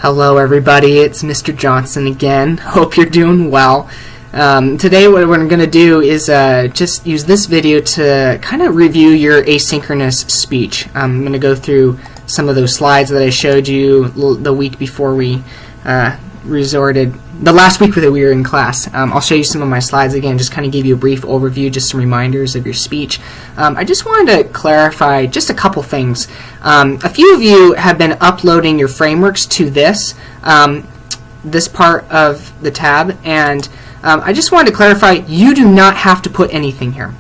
Hello everybody, it's Mr. Johnson again. Hope you're doing well. Today what we're going to do is just use this video to kind of review your asynchronous speech. I'm going to go through some of those slides that I showed you the week before we the last week that we were in class. I'll show you some of my slides again, just kind of give you a brief overview, just some reminders of your speech. I just wanted to clarify just a couple things. A few of you have been uploading your frameworks to this part of the tab, and I just wanted to clarify, you do not have to put anything here.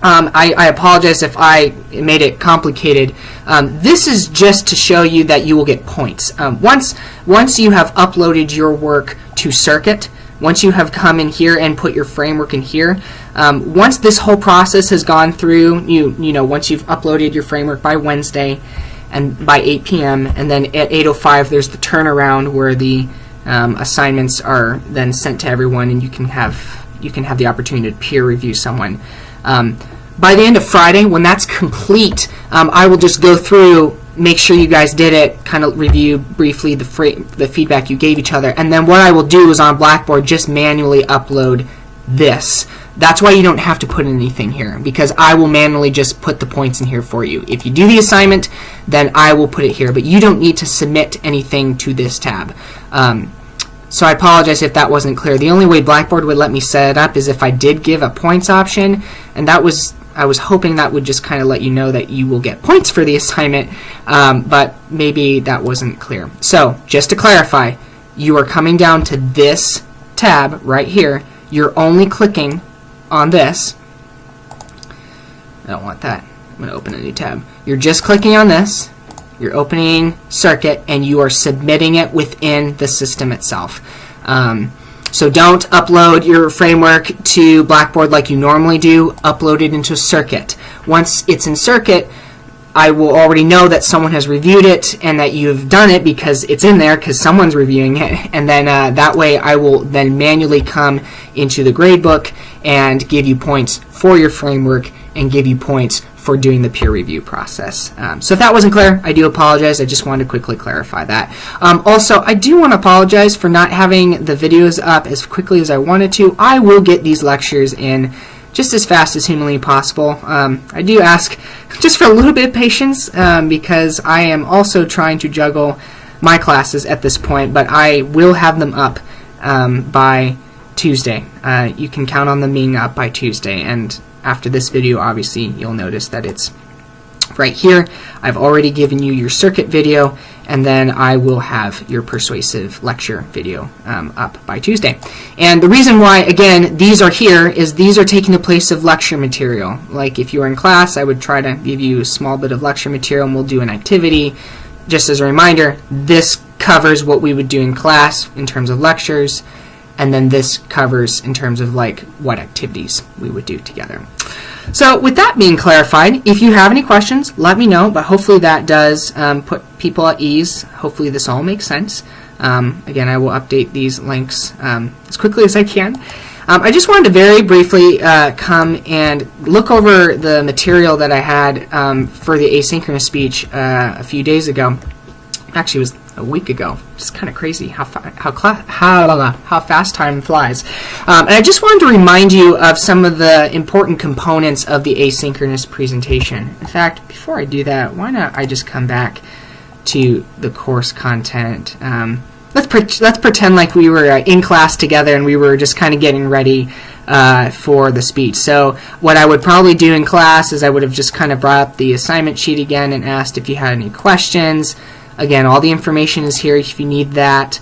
I apologize if I made it complicated. This is just to show you that you will get points. Once you have uploaded your work to Circuit, once you have come in here and put your framework in here, once this whole process has gone through, once you've uploaded your framework by Wednesday and by 8 p.m. and then at 8:05 there's the turnaround where the assignments are then sent to everyone, and you can have the opportunity to peer review someone. By the end of Friday, when that's complete, I will just go through, make sure you guys did it, kind of review briefly the feedback you gave each other, and then what I will do is on Blackboard just manually upload this. That's why you don't have to put anything here, because I will manually just put the points in here for you. If you do the assignment, then I will put it here, but you don't need to submit anything to this tab. So I apologize if that wasn't clear. The only way Blackboard would let me set it up is if I did give a points option, and I was hoping that would just kind of let you know that you will get points for the assignment, but maybe that wasn't clear. So just to clarify, you are coming down to this tab right here. You're only clicking on this. I don't want that. I'm going to open a new tab. You're just clicking on this. You're opening Circuit, and you are submitting it within the system itself. So don't upload your framework to Blackboard like you normally do. Upload it into Circuit. Once it's in Circuit, I will already know that someone has reviewed it and that you've done it because it's in there because someone's reviewing it. And then that way I will then manually come into the gradebook and give you points for your framework and give you points for doing the peer review process. So if that wasn't clear, I do apologize. I just wanted to quickly clarify that. Also, I do want to apologize for not having the videos up as quickly as I wanted to. I will get these lectures in just as fast as humanly possible. I do ask just for a little bit of patience because I am also trying to juggle my classes at this point, but I will have them up by Tuesday. You can count on them being up by Tuesday, and after this video, obviously, you'll notice that it's right here. I've already given you your Circuit video, and then I will have your persuasive lecture video up by Tuesday. And the reason why, again, these are here is these are taking the place of lecture material. Like if you were in class, I would try to give you a small bit of lecture material, and we'll do an activity. Just as a reminder, this covers what we would do in class in terms of lectures, and then this covers in terms of like what activities we would do together. So with that being clarified, if you have any questions, let me know, but hopefully that does put people at ease. Hopefully this all makes sense. Again, I will update these links as quickly as I can. I just wanted to very briefly come and look over the material that I had for the asynchronous speech a few days ago. Actually, it was a week ago. It's kind of crazy how fast time flies. And I just wanted to remind you of some of the important components of the asynchronous presentation. In fact, before I do that, why not I just come back to the course content. Let's pretend like we were in class together and we were just kind of getting ready for the speech. So what I would probably do in class is I would have just kind of brought up the assignment sheet again and asked if you had any questions. Again, all the information is here if you need that.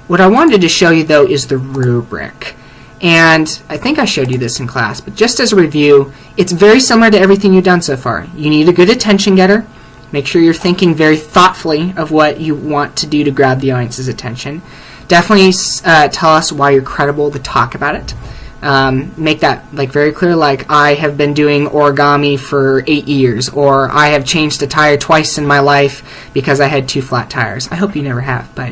What I wanted to show you, though, is the rubric. And I think I showed you this in class, but just as a review, it's very similar to everything you've done so far. You need a good attention getter. Make sure you're thinking very thoughtfully of what you want to do to grab the audience's attention. Definitely tell us why you're credible to talk about it. Make that very clear, like I have been doing origami for 8 years, or I have changed a tire twice in my life because I had 2 flat tires. I hope you never have, but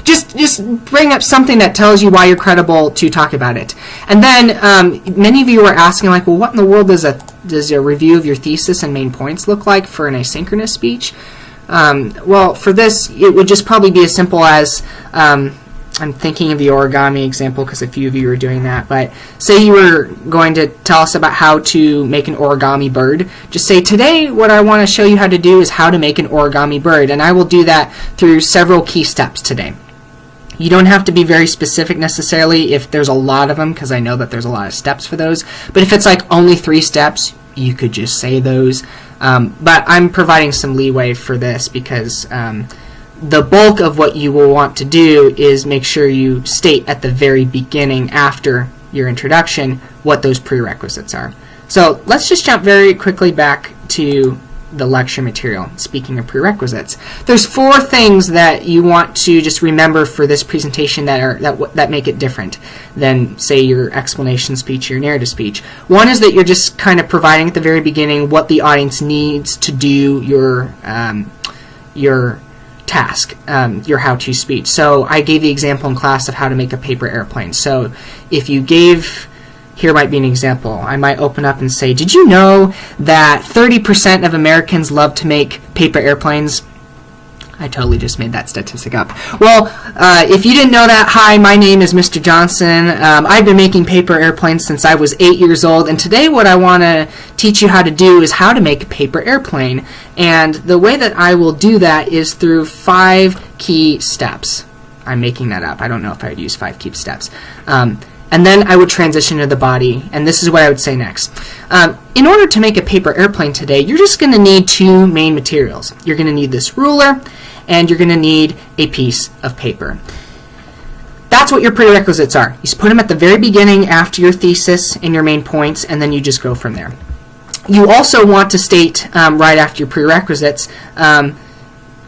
just bring up something that tells you why you're credible to talk about it. And then many of you are asking, like, well, what in the world does a review of your thesis and main points look like for an asynchronous speech? Well, for this, it would just probably be as simple as, I'm thinking of the origami example because a few of you are doing that, but say you were going to tell us about how to make an origami bird. Just say, today what I want to show you how to do is how to make an origami bird, and I will do that through several key steps today. You don't have to be very specific necessarily if there's a lot of them, because I know that there's a lot of steps for those, but if it's like only 3 steps, you could just say those. But I'm providing some leeway for this because the bulk of what you will want to do is make sure you state at the very beginning, after your introduction, what those prerequisites are. So let's just jump very quickly back to the lecture material. Speaking of prerequisites, there's 4 things that you want to just remember for this presentation that make it different than, say, your explanation speech, your narrative speech. One is that you're just kind of providing at the very beginning what the audience needs to do your task, your how-to speech. So I gave the example in class of how to make a paper airplane. So if you gave, here might be an example. I might open up and say, did you know that 30% of Americans love to make paper airplanes? I totally just made that statistic up. Well, if you didn't know that, hi, my name is Mr. Johnson. I've been making paper airplanes since I was 8 years old, and today what I want to teach you how to do is how to make a paper airplane. And the way that I will do that is through 5 key steps. I'm making that up. I don't know if I would use 5 key steps. And then I would transition to the body, and this is what I would say next. In order to make a paper airplane today, you're just going to need 2 main materials. You're going to need this ruler, and you're going to need a piece of paper. That's what your prerequisites are. You just put them at the very beginning after your thesis and your main points, and then you just go from there. You also want to state right after your prerequisites,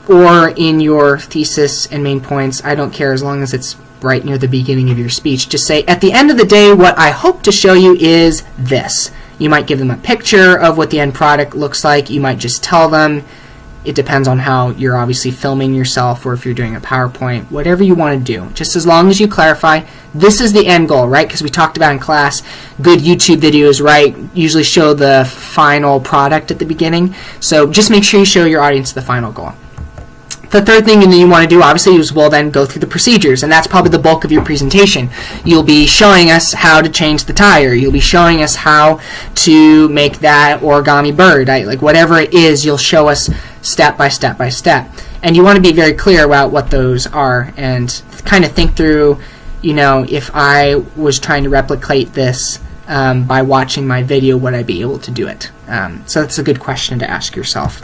or in your thesis and main points, I don't care as long as it's right near the beginning of your speech. Just say, at the end of the day, what I hope to show you is this. You might give them a picture of what the end product looks like. You might just tell them. It depends on how you're obviously filming yourself or if you're doing a PowerPoint, whatever you want to do. Just as long as you clarify, this is the end goal, right? Because we talked about in class, good YouTube videos, right, usually show the final product at the beginning. So just make sure you show your audience the final goal. The third thing you want to do, obviously, is we'll then go through the procedures, and that's probably the bulk of your presentation. You'll be showing us how to change the tire. You'll be showing us how to make that origami bird. Like whatever it is, you'll show us step by step by step. And you want to be very clear about what those are and kind of think through, you know, if I was trying to replicate this by watching my video, would I be able to do it? So that's a good question to ask yourself.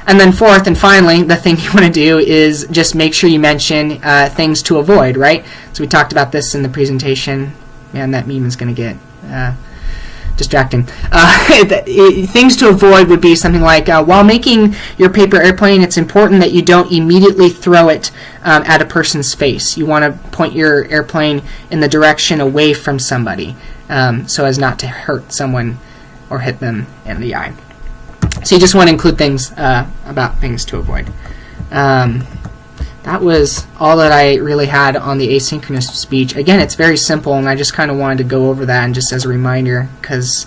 And then fourth and finally, the thing you want to do is just make sure you mention things to avoid, right? So we talked about this in the presentation. Man, that meme is going to get distracting. Things to avoid would be something like, while making your paper airplane, it's important that you don't immediately throw it at a person's face. You want to point your airplane in the direction away from somebody so as not to hurt someone or hit them in the eye. So you just want to include things about things to avoid. That was all that I really had on the asynchronous speech. Again, it's very simple, and I just kind of wanted to go over that and just as a reminder, because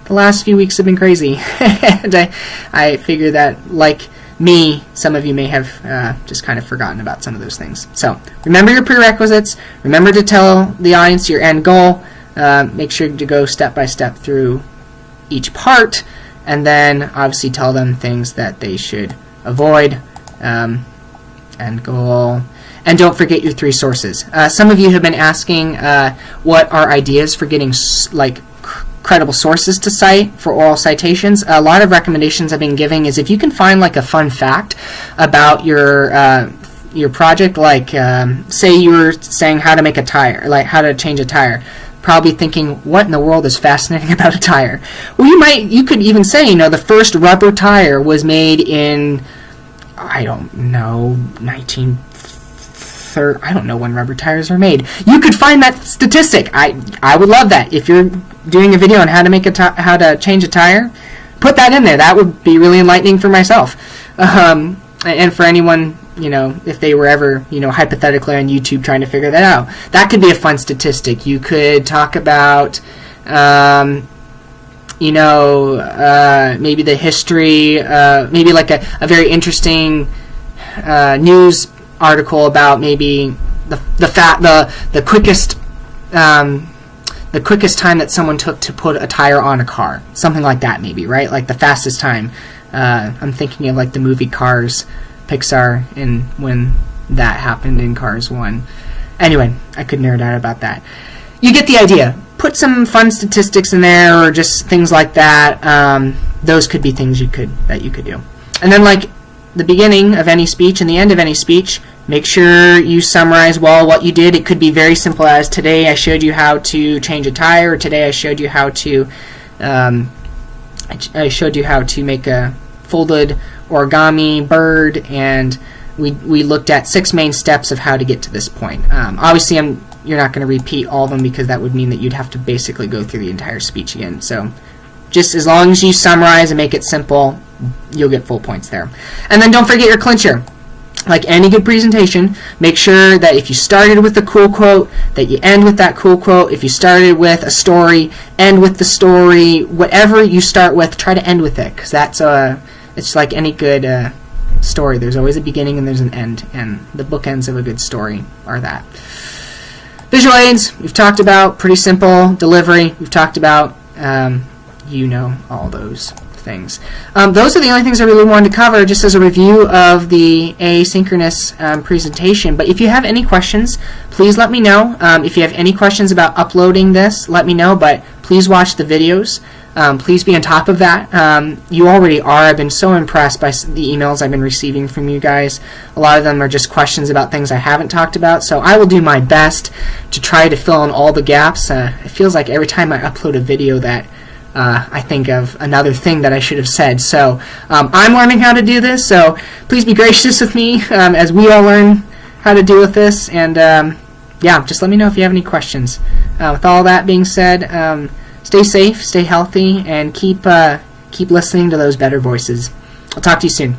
the last few weeks have been crazy. And I figure that, like me, some of you may have just kind of forgotten about some of those things. So remember your prerequisites. Remember to tell the audience your end goal. Make sure to go step by step through each part. And then obviously tell them things that they should avoid, end goal. And don't forget your 3 sources. Some of you have been asking what are ideas for getting credible sources to cite for oral citations. A lot of recommendations I've been giving is if you can find like a fun fact about your project, like say you were saying how to make a tire, like how to change a tire. Probably thinking, what in the world is fascinating about a tire? Well, you could even say, you know, the first rubber tire was made in, I don't know, 1930. I don't know when rubber tires are made. You could find that statistic. I would love that. If you're doing a video on how to make how to change a tire, put that in there. That would be really enlightening for myself, and for anyone. You know, if they were ever, you know, hypothetically on YouTube trying to figure that out. That could be a fun statistic. You could talk about, you know, maybe the history, maybe like a very interesting news article about maybe the quickest time that someone took to put a tire on a car, something like that, maybe, right? Like the fastest time. I'm thinking of like the movie Cars, Pixar, and when that happened in Cars 1. Anyway, I could nerd out about that. You get the idea. Put some fun statistics in there, or just things like that. Those could be things that you could do. And then, like the beginning of any speech and the end of any speech, make sure you summarize well what you did. It could be very simple as, today I showed you how to change a tire, or today I showed you how to make a folded origami bird, and we looked at 6 main steps of how to get to this point. Obviously, you're not going to repeat all of them, because that would mean that you'd have to basically go through the entire speech again. So just as long as you summarize and make it simple, you'll get full points there. And then don't forget your clincher. Like any good presentation, make sure that if you started with a cool quote, that you end with that cool quote. If you started with a story, end with the story. Whatever you start with, try to end with it, because it's like any good story. There's always a beginning and there's an end, and the bookends of a good story are that. Visual aids, we've talked about. Pretty simple. Delivery, we've talked about. All those things. Those are the only things I really wanted to cover, just as a review of the asynchronous presentation. But if you have any questions, please let me know. If you have any questions about uploading this, let me know. But please watch the videos. Please be on top of that. You already are. I've been so impressed by the emails I've been receiving from you guys. A lot of them are just questions about things I haven't talked about. So I will do my best to try to fill in all the gaps. It feels like every time I upload a video that I think of another thing that I should have said. So I'm learning how to do this, so please be gracious with me as we all learn how to deal with this. And just let me know if you have any questions. With all that being said, stay safe, stay healthy, and keep listening to those better voices. I'll talk to you soon.